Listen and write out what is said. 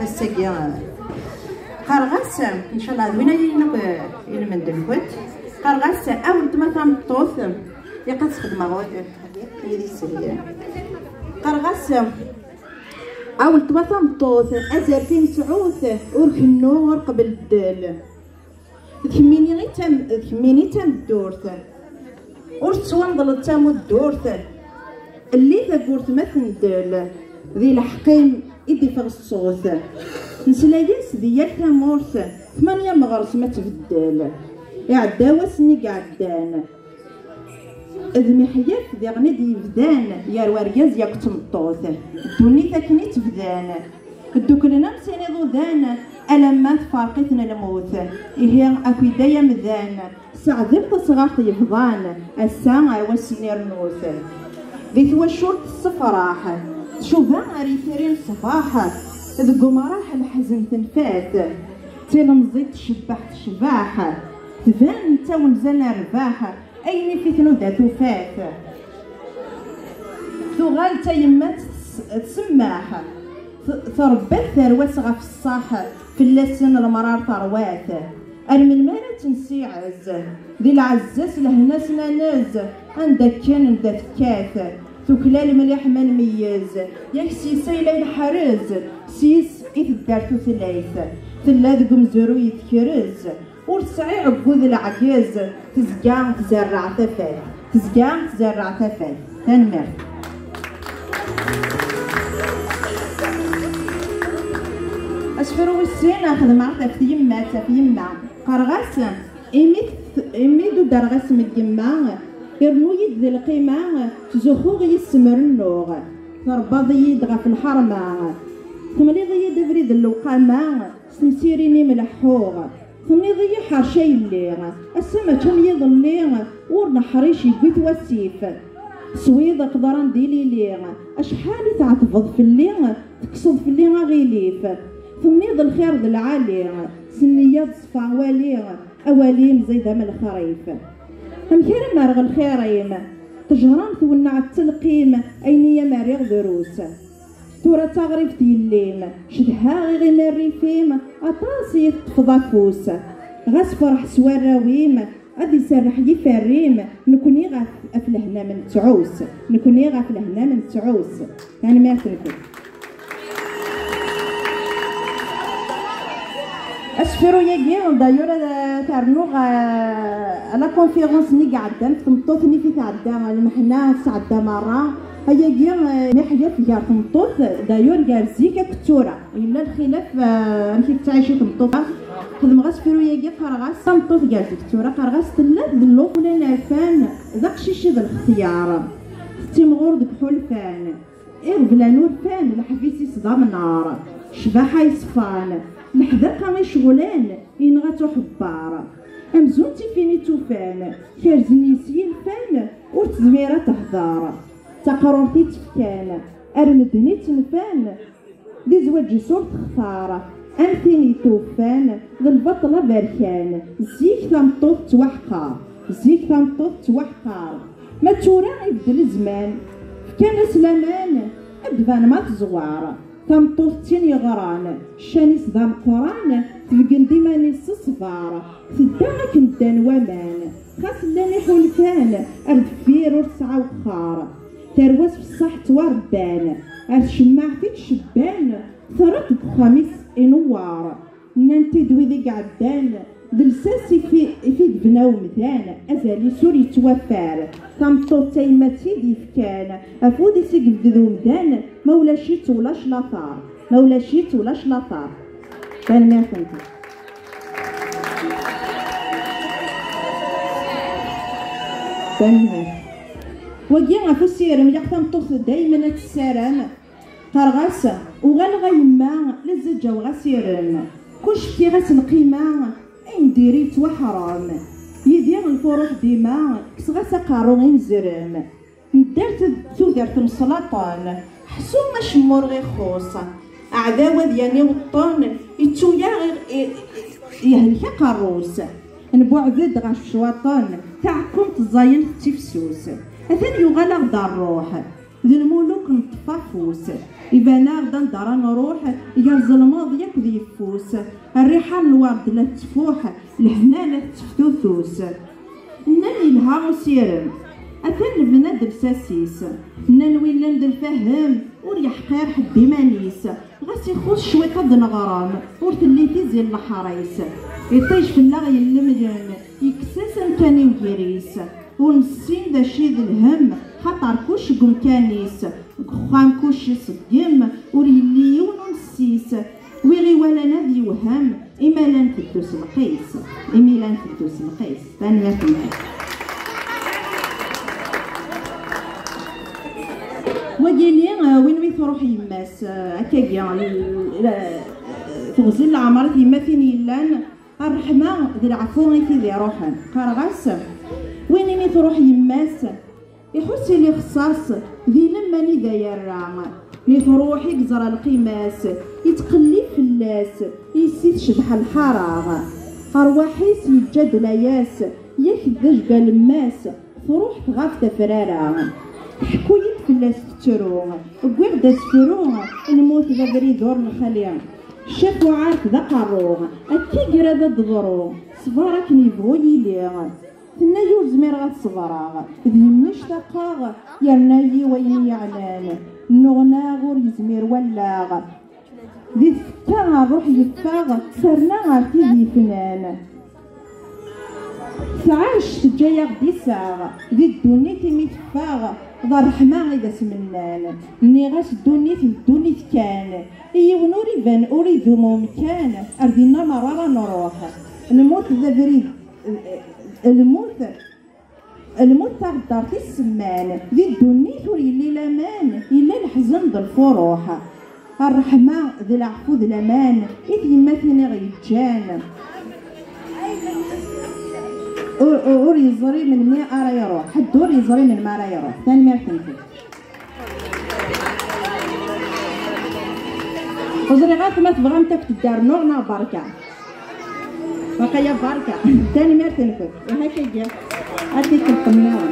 الساقيا قرغاس ان شاء الله وين ينق من دلكوت قرغاس اول ما تمطوث يقد تخدم غود هذه السريه قرغاس اول ما تمطوث ازر فين سعوث وركنور قبل الدال ثميني تم الدورث ورتوانضل تامو الدورث اللي ذاكورت مثل دال ذي الحقيم إدي فغ الصوت نسلايس ديال تامورث 8 مغرس ما تبدل يعداوا سني قعدان إذ محياك ذي غني دي فدان يا الورقاز يا كتمطوث الدوني ثاكني تفدان الدوكلنا مسيني ضوذان ألما تفارقتنا الموت إيه أكو دايا مذان سعذبت صغارت يفضان الساعة والسنير نوث ذي ثوشورت الصفراح شوفها ريثرين الصفاح ذ قمراح الحزن تنفات تلمزيت تشبح تشباح تبان نتا ونزلنا رباح أين في ثنودا ثفات ثغال تيمات تسماح تربت ثروات غف الصاح في اللسن المرار ثروات أرمي مالا تنسي عز ذي العزاس لهناس ناناز عندك كان عندك كاث ثكلال مليح ما نميز ياك سيسي ليل حرز سيس إثدارتو ثلاث ثلاث قمزورو يتكرز ورتسعي عقود العجاز تزقع تزرع ثفات تزقع تزرع ثفات تنمر أشفرو السين أخذ معك في يما قرغاس إمي دو درغاس من يما يرنو يد ذي القيمة تزخوغ يسمر النوغ تربض يدغى في الحرمة تمليض يد فريد اللوقامة سمسيريني ملحوغ تمليض يحرشي الليغ السما كم يضليغ ورنا حريش يقوت وسيف سويض قدران ديلي ليغ أشحالي تعتفض في الليغ تقصد في الليغ غيليف تمليض الخير ذي العاليغ سنيات صفا واليغ أواليم زيدها من الخريف هم كيرا مارغ الخيريم تجهران تونع التلقيم أينيا مارغ دروس تورا تغريف تيليم شدها غير مريفيم أطاسي تفضافوس غاس فرح سواراويم غادي يسرح يفريم نكوني غا أفلهنا من تعوس نكوني غا أفلهنا من تعوس يعني ما يعرفكم أشفرو ياكي دايور تارنوغ على كونفيرونس ني قعدان تمطوط ني في تعدا المحنا تعدا مرة هياكي محيا في جار تمطوط دايور قال زيكا كتورة إلا الخلاف أمشي تعيشي تمطوط خدم غاس فيرو ياكي قرغاس تمطوط قال كتورة قرغاس تلات ذلو ولا نافان ذاك شيشي ذا الاختيار تيمغور دك حلفان بلا نور فان الحفيسي صدام النار شباحة يصفان الحذاقة غير شغلان ينغاتو حبار أمزونتي فيني توفان كارزني سيل فان ورتزميرة تحضار تقررتي تفكان أرمدني تنفان دي زواج سور تختار أمثيني توفان ذا البطلة باركان زيك تمطوط توحقار زيك تمطوط توحقار ما تورا يبدل الزمان كان سلامان أبدفان ما تزوار تمطوطين يغران شاني صدام قران تبقن ديما نيس صفار تداغا كنتان ومان خاص لاني حلفان أردفير ورسعة وخار ترواس في الصح توردان الشماع في الشبان ثرات بخميس انوار نانتي دوي ذي قعدان دلساسي في دبنا ومدان أزالي سوري توفار تمطوط تيماتي دي فكان أفودي سيقف ذو مدان مولا شيت ولا شلاطار مولا شيت ولا شلاطار بان ما فهمتي بان وجي عفو السيرم يا تمطوط دايما تسارم قرغاسة وغالغا يما لزجا وغاسيرم كلش كي غاس القيمة نديري توحرام يدير الفروح ديما كسغا قارو غير زرم ندرت تودرت مسلطان حسو ما شمور غير خوص أعداوة ديالي وطون يتويا غير يهلكا قروس نبوعدد غا الشواطن تاعكم تزاين تيفسوس أثن يغلق دار الروح ذي الملوك نطفافوس إبانا غدا ندارا نروح يرز الماضي ياك ذي يفوس الريحة الورد لا تفوح الهنا لا تفتوثوس إنني لها سيرم أثن بنادم ساسيس نان ويلان الفهم ور يحقير حد مانيس غاس يخوص شوي قد نغرام ور تلي تيزي الحرايس يطيش في اللاغي المدن يكساس كاني وكيريس ونسين ذا شي ذا الهم خاطر كوش قم كانيس خام كوش يصدم ور يلي ونسيس ويغي ولا نادي وهم إما لان تدوس القيس إما لان تدوس القيس ثانية وقيلي وين وين تروح يماس هكاكيا تغزل العمر يما فين يلان الرحمة ذي العفو غيتي ذي روحن قرغاس وين مي تروح يماس يحس لي خصاص ذي لما ني داير مي تروح يقزر القيماس يتقلي في اللاس يسيت شبح الحراغ أرواحيس يتجد لياس يخدج بالماس تروح تغاف تفرارا حكويت في اللاس تشرو قوير دا تفرو الموت ذا بريد دور الخليا شافو عارف ذا قروغ التيقرا ذا دضرو صبارك نيفو يليغ ثنا يور زمير غاد صبراغ ذي مشتاقاغ يرناي وين يعلان نغنا غور يزمير ولاغ ذي ثكا روح يفاغ سرنا عرتي ذي فنان تعاش تجايا غدي ساغ ذي الدونيت ميتفاغ ذا الرحمة إذا سمنان نيغاس الدونيت كان إيون أوريبان أريدو ممكان أردينا مرارا نروح الموت ذا بريد الموت تاع دارتي السمان ذي الدونيت وريلي لامان إلا الحزن ذا الفروح الرحمة ذي العفو ذي الامان إذ يماثلني غيتجان اور يزري من مي ارا يروح حد اور يزري من ما راه يروح ثاني ما تنفذ وزري غير ما تبغى انت تدار نوعنا بركه بقى يا بركه ثاني ما تنفذ وهكا جا هاتي القماوه